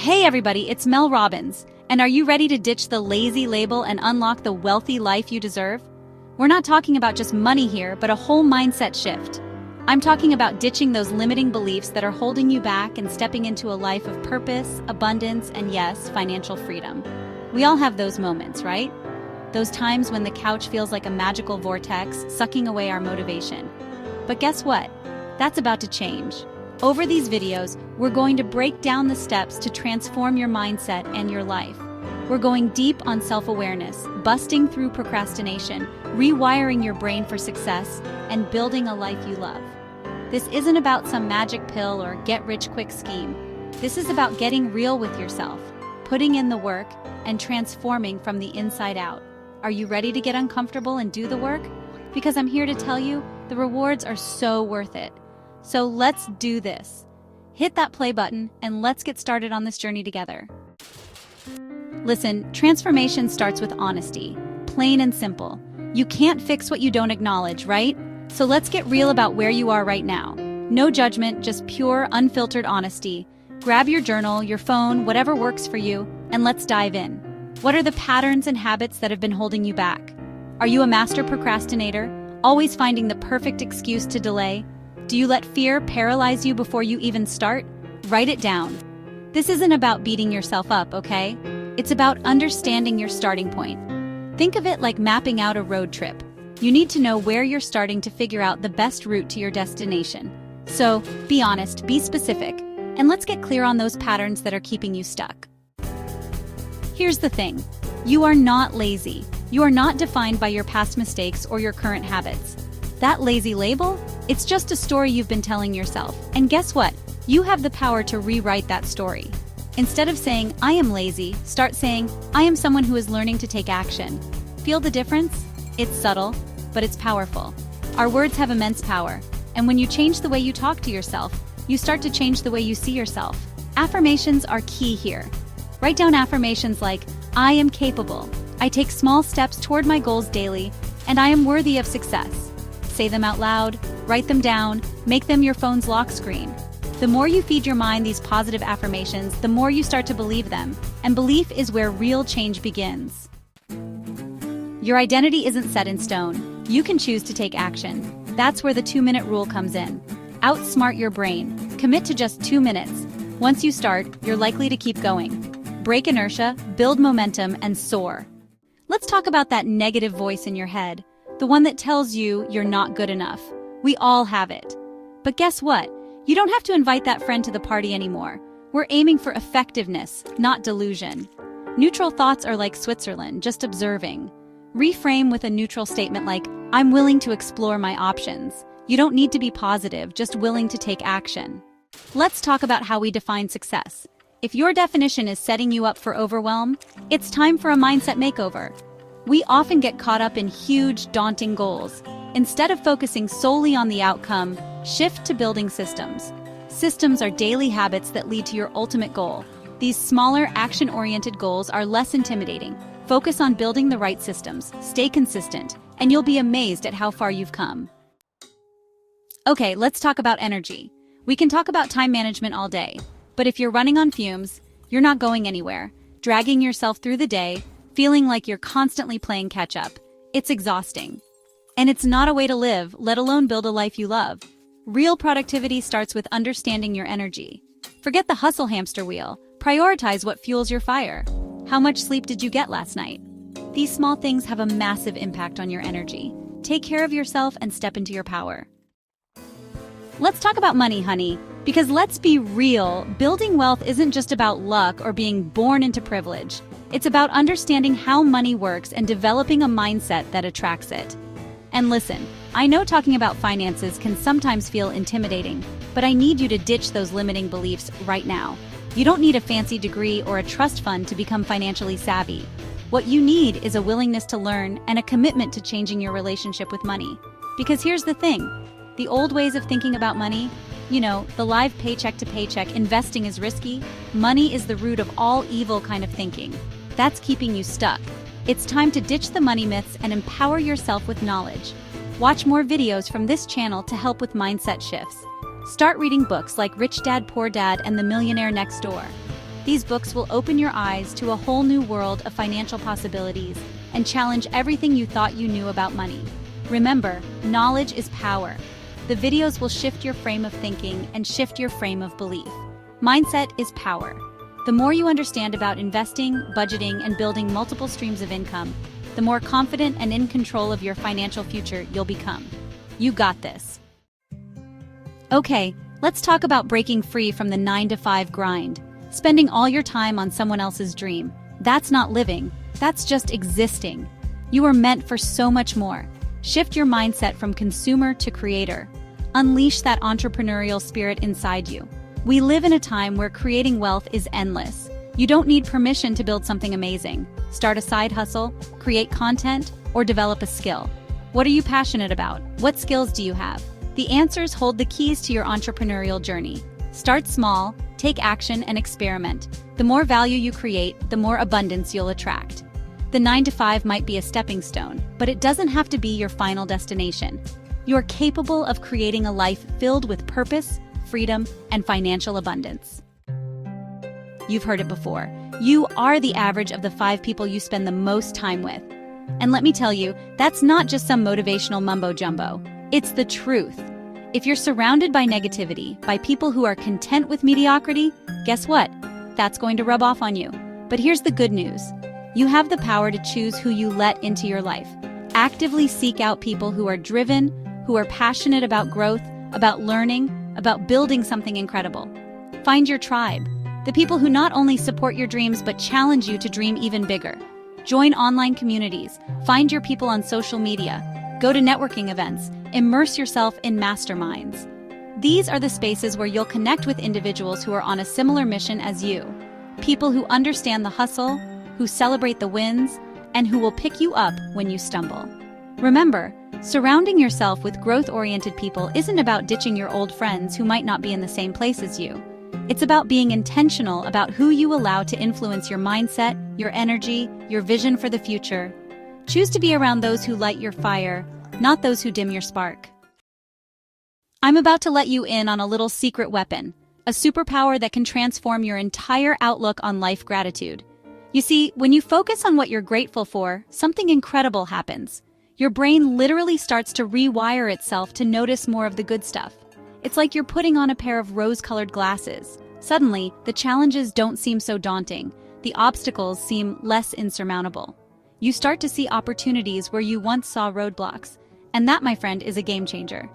Hey everybody, it's Mel Robbins, and are you ready to ditch the lazy label and unlock the wealthy life you deserve? We're not talking about just money here, but a whole mindset shift. I'm talking about ditching those limiting beliefs that are holding you back and stepping into a life of purpose, abundance, and yes, financial freedom. We all have those moments, right? Those times when the couch feels like a magical vortex, sucking away our motivation. But guess what? That's about to change. Over these videos, we're going to break down the steps to transform your mindset and your life. We're going deep on self-awareness, busting through procrastination, rewiring your brain for success, and building a life you love. This isn't about some magic pill or get-rich-quick scheme. This is about getting real with yourself, putting in the work, and transforming from the inside out. Are you ready to get uncomfortable and do the work? Because I'm here to tell you, the rewards are so worth it. So let's do this. Hit that play button and let's get started on this journey together. Listen, transformation starts with honesty, plain and simple. You can't fix what you don't acknowledge, right? So let's get real about where you are right now. No judgment, just pure, unfiltered honesty. Grab your journal, your phone, whatever works for you, and let's dive in. What are the patterns and habits that have been holding you back? Are you a master procrastinator, always finding the perfect excuse to delay? Do you let fear paralyze you before you even start? Write it down. This isn't about beating yourself up, okay? It's about understanding your starting point. Think of it like mapping out a road trip. You need to know where you're starting to figure out the best route to your destination. So, be honest, be specific, and let's get clear on those patterns that are keeping you stuck. Here's the thing. You are not lazy. You are not defined by your past mistakes or your current habits. That lazy label? It's just a story you've been telling yourself. And guess what? You have the power to rewrite that story. Instead of saying, I am lazy, start saying, I am someone who is learning to take action. Feel the difference? It's subtle, but it's powerful. Our words have immense power. And when you change the way you talk to yourself, you start to change the way you see yourself. Affirmations are key here. Write down affirmations like, I am capable, I take small steps toward my goals daily, and I am worthy of success. Say them out loud, write them down, make them your phone's lock screen. The more you feed your mind these positive affirmations, the more you start to believe them, and belief is where real change begins. Your identity isn't set in stone. You can choose to take action. That's where the 2-minute rule comes in. Outsmart your brain. Commit to just 2 minutes. Once you start, you're likely to keep going. Break inertia, build momentum, and soar. Let's talk about that negative voice in your head. The one that tells you you're not good enough. We all have it. But guess what? You don't have to invite that friend to the party anymore. We're aiming for effectiveness, not delusion. Neutral thoughts are like Switzerland, just observing. Reframe with a neutral statement like, I'm willing to explore my options. You don't need to be positive, just willing to take action. Let's talk about how we define success. If your definition is setting you up for overwhelm, it's time for a mindset makeover. We often get caught up in huge, daunting goals. Instead of focusing solely on the outcome, shift to building systems. Systems are daily habits that lead to your ultimate goal. These smaller, action-oriented goals are less intimidating. Focus on building the right systems, stay consistent, and you'll be amazed at how far you've come. Okay, let's talk about energy. We can talk about time management all day, but if you're running on fumes, you're not going anywhere, dragging yourself through the day, feeling like you're constantly playing catch-up. It's exhausting. And it's not a way to live, let alone build a life you love. Real productivity starts with understanding your energy. Forget the hustle hamster wheel. Prioritize what fuels your fire. How much sleep did you get last night? These small things have a massive impact on your energy. Take care of yourself and step into your power. Let's talk about money, honey. Because let's be real, building wealth isn't just about luck or being born into privilege. It's about understanding how money works and developing a mindset that attracts it. And listen, I know talking about finances can sometimes feel intimidating, but I need you to ditch those limiting beliefs right now. You don't need a fancy degree or a trust fund to become financially savvy. What you need is a willingness to learn and a commitment to changing your relationship with money. Because here's the thing, the old ways of thinking about money, the live paycheck to paycheck, investing is risky, money is the root of all evil kind of thinking. That's keeping you stuck. It's time to ditch the money myths and empower yourself with knowledge. Watch more videos from this channel to help with mindset shifts. Start reading books like Rich Dad, Poor Dad and The Millionaire Next Door. These books will open your eyes to a whole new world of financial possibilities and challenge everything you thought you knew about money. Remember, knowledge is power. The videos will shift your frame of thinking and shift your frame of belief. Mindset is power. The more you understand about investing, budgeting, and building multiple streams of income, the more confident and in control of your financial future you'll become. You got this. Okay, let's talk about breaking free from the 9-to-5 grind. Spending all your time on someone else's dream. That's not living, that's just existing. You are meant for so much more. Shift your mindset from consumer to creator. Unleash that entrepreneurial spirit inside you. We live in a time where creating wealth is endless. You don't need permission to build something amazing. Start a side hustle, create content, or develop a skill. What are you passionate about? What skills do you have? The answers hold the keys to your entrepreneurial journey. Start small, take action, and experiment. The more value you create, the more abundance you'll attract. The 9-to-5 might be a stepping stone, but it doesn't have to be your final destination. You're capable of creating a life filled with purpose, freedom, and financial abundance. You've heard it before. You are the average of the 5 people you spend the most time with. And let me tell you, that's not just some motivational mumbo-jumbo. It's the truth. If you're surrounded by negativity, by people who are content with mediocrity, guess what? That's going to rub off on you. But here's the good news. You have the power to choose who you let into your life. Actively seek out people who are driven, who are passionate about growth, about learning, about building something incredible. Find your tribe. The people who not only support your dreams but challenge you to dream even bigger. Join online communities, find your people on social media, go to networking events, immerse yourself in masterminds. These are the spaces where you'll connect with individuals who are on a similar mission as you. People who understand the hustle, who celebrate the wins, and who will pick you up when you stumble. Remember, surrounding yourself with growth-oriented people isn't about ditching your old friends who might not be in the same place as you. It's about being intentional about who you allow to influence your mindset, your energy, your vision for the future. Choose to be around those who light your fire, not those who dim your spark. I'm about to let you in on a little secret weapon, a superpower that can transform your entire outlook on life. Gratitude. You see, when you focus on what you're grateful for, something incredible happens. Your brain literally starts to rewire itself to notice more of the good stuff. It's like you're putting on a pair of rose-colored glasses. Suddenly, the challenges don't seem so daunting. The obstacles seem less insurmountable. You start to see opportunities where you once saw roadblocks. And that, my friend, is a game changer.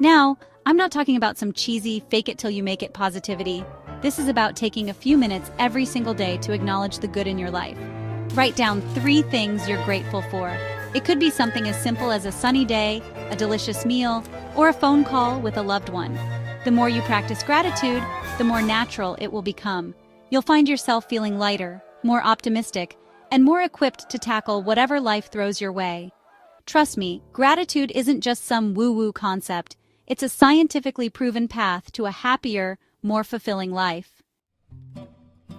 Now, I'm not talking about some cheesy, fake-it-till-you-make-it positivity. This is about taking a few minutes every single day to acknowledge the good in your life. Write down 3 things you're grateful for. It could be something as simple as a sunny day, a delicious meal, or a phone call with a loved one. The more you practice gratitude, the more natural it will become. You'll find yourself feeling lighter, more optimistic, and more equipped to tackle whatever life throws your way. Trust me, gratitude isn't just some woo-woo concept. It's a scientifically proven path to a happier, more fulfilling life.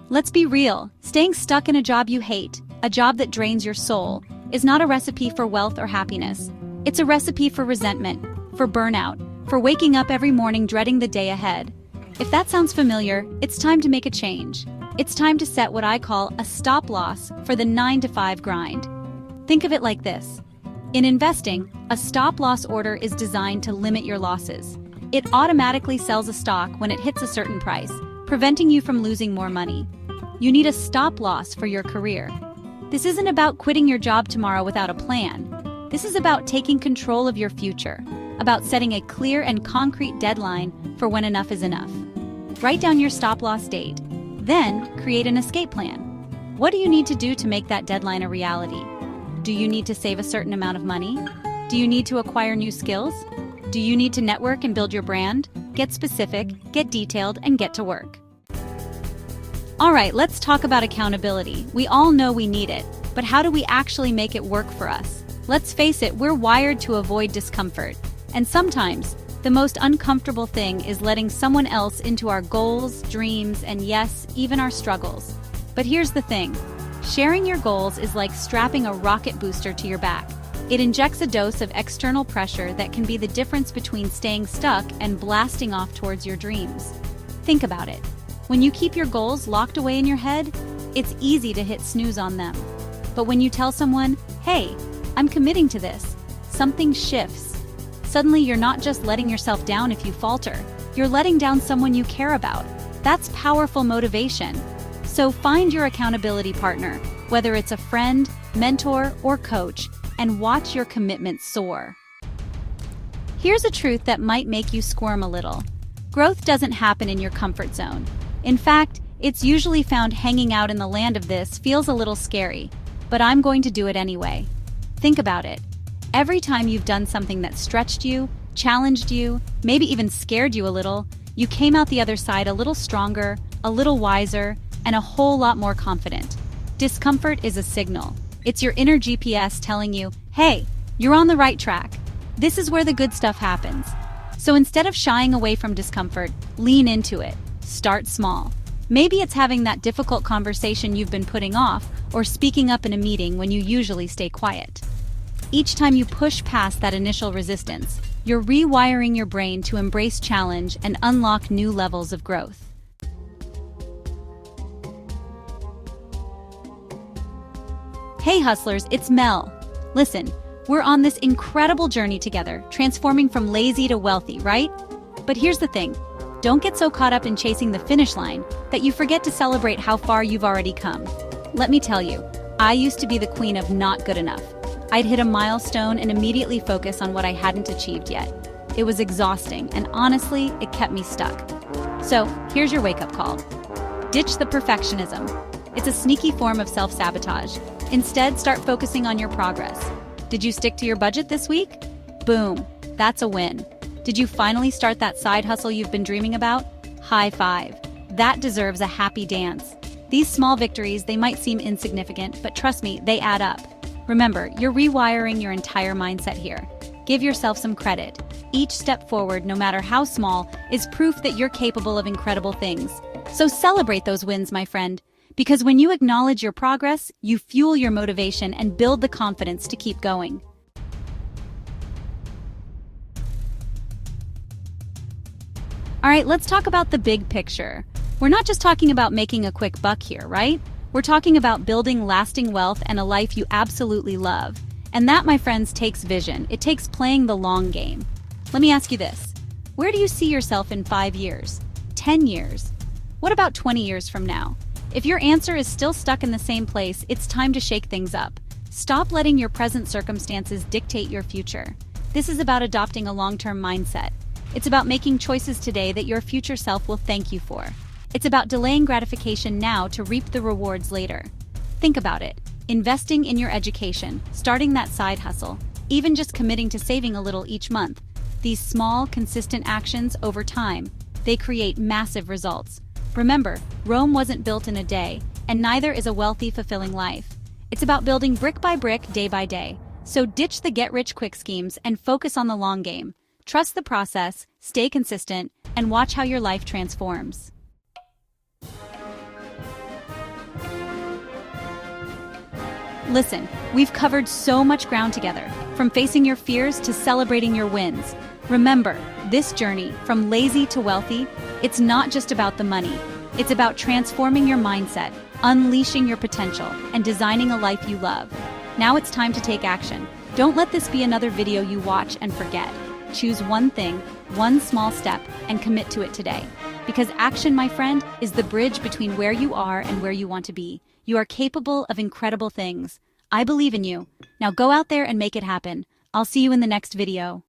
Let's be real. Staying stuck in a job you hate, a job that drains your soul, is not a recipe for wealth or happiness. It's a recipe for resentment, for burnout, for waking up every morning dreading the day ahead. If that sounds familiar, it's time to make a change. It's time to set what I call a stop loss for the 9-to-5 grind. Think of it like this. In investing, a stop loss order is designed to limit your losses. It automatically sells a stock when it hits a certain price, preventing you from losing more money. You need a stop loss for your career. This isn't about quitting your job tomorrow without a plan. This is about taking control of your future, about setting a clear and concrete deadline for when enough is enough. Write down your stop loss date. Then, create an escape plan. What do you need to do to make that deadline a reality? Do you need to save a certain amount of money? Do you need to acquire new skills? Do you need to network and build your brand? Get specific, get detailed, and get to work. All right, let's talk about accountability. We all know we need it, but how do we actually make it work for us? Let's face it, we're wired to avoid discomfort. And sometimes, the most uncomfortable thing is letting someone else into our goals, dreams, and yes, even our struggles. But here's the thing. Sharing your goals is like strapping a rocket booster to your back. It injects a dose of external pressure that can be the difference between staying stuck and blasting off towards your dreams. Think about it. When you keep your goals locked away in your head, it's easy to hit snooze on them. But when you tell someone, hey, I'm committing to this, something shifts. Suddenly you're not just letting yourself down if you falter, you're letting down someone you care about. That's powerful motivation. So find your accountability partner, whether it's a friend, mentor, or coach, and watch your commitment soar. Here's a truth that might make you squirm a little. Growth doesn't happen in your comfort zone. In fact, it's usually found hanging out in the land of this feels a little scary, but I'm going to do it anyway. Think about it. Every time you've done something that stretched you, challenged you, maybe even scared you a little, you came out the other side a little stronger, a little wiser, and a whole lot more confident. Discomfort is a signal. It's your inner GPS telling you, hey, you're on the right track. This is where the good stuff happens. So instead of shying away from discomfort, lean into it. Start small. Maybe it's having that difficult conversation you've been putting off, or speaking up in a meeting when you usually stay quiet. Each time you push past that initial resistance, you're rewiring your brain to embrace challenge and unlock new levels of growth. Hey hustlers, it's Mel. Listen, we're on this incredible journey together, transforming from lazy to wealthy, right? But here's the thing. Don't get so caught up in chasing the finish line that you forget to celebrate how far you've already come. Let me tell you, I used to be the queen of not good enough. I'd hit a milestone and immediately focus on what I hadn't achieved yet. It was exhausting, and honestly, it kept me stuck. So, here's your wake-up call. Ditch the perfectionism. It's a sneaky form of self-sabotage. Instead, start focusing on your progress. Did you stick to your budget this week? Boom, that's a win. Did you finally start that side hustle you've been dreaming about? High five. That deserves a happy dance. These small victories, they might seem insignificant, but trust me, they add up. Remember, you're rewiring your entire mindset here. Give yourself some credit. Each step forward, no matter how small, is proof that you're capable of incredible things. So celebrate those wins, my friend. Because when you acknowledge your progress, you fuel your motivation and build the confidence to keep going. All right, let's talk about the big picture. We're not just talking about making a quick buck here, right? We're talking about building lasting wealth and a life you absolutely love. And that, my friends, takes vision. It takes playing the long game. Let me ask you this. Where do you see yourself in 5 years? 10 years? What about 20 years from now? If your answer is still stuck in the same place, it's time to shake things up. Stop letting your present circumstances dictate your future. This is about adopting a long-term mindset. It's about making choices today that your future self will thank you for. It's about delaying gratification now to reap the rewards later. Think about it. Investing in your education, starting that side hustle, even just committing to saving a little each month. These small, consistent actions over time, they create massive results. Remember, Rome wasn't built in a day, and neither is a wealthy, fulfilling life. It's about building brick by brick, day by day. So ditch the get-rich-quick schemes and focus on the long game. Trust the process, stay consistent, and watch how your life transforms. Listen, we've covered so much ground together, from facing your fears to celebrating your wins. Remember, this journey, from lazy to wealthy, it's not just about the money. It's about transforming your mindset, unleashing your potential, and designing a life you love. Now it's time to take action. Don't let this be another video you watch and forget. Choose one thing, one small step, and commit to it today. Because action, my friend, is the bridge between where you are and where you want to be. You are capable of incredible things. I believe in you. Now go out there and make it happen. I'll see you in the next video.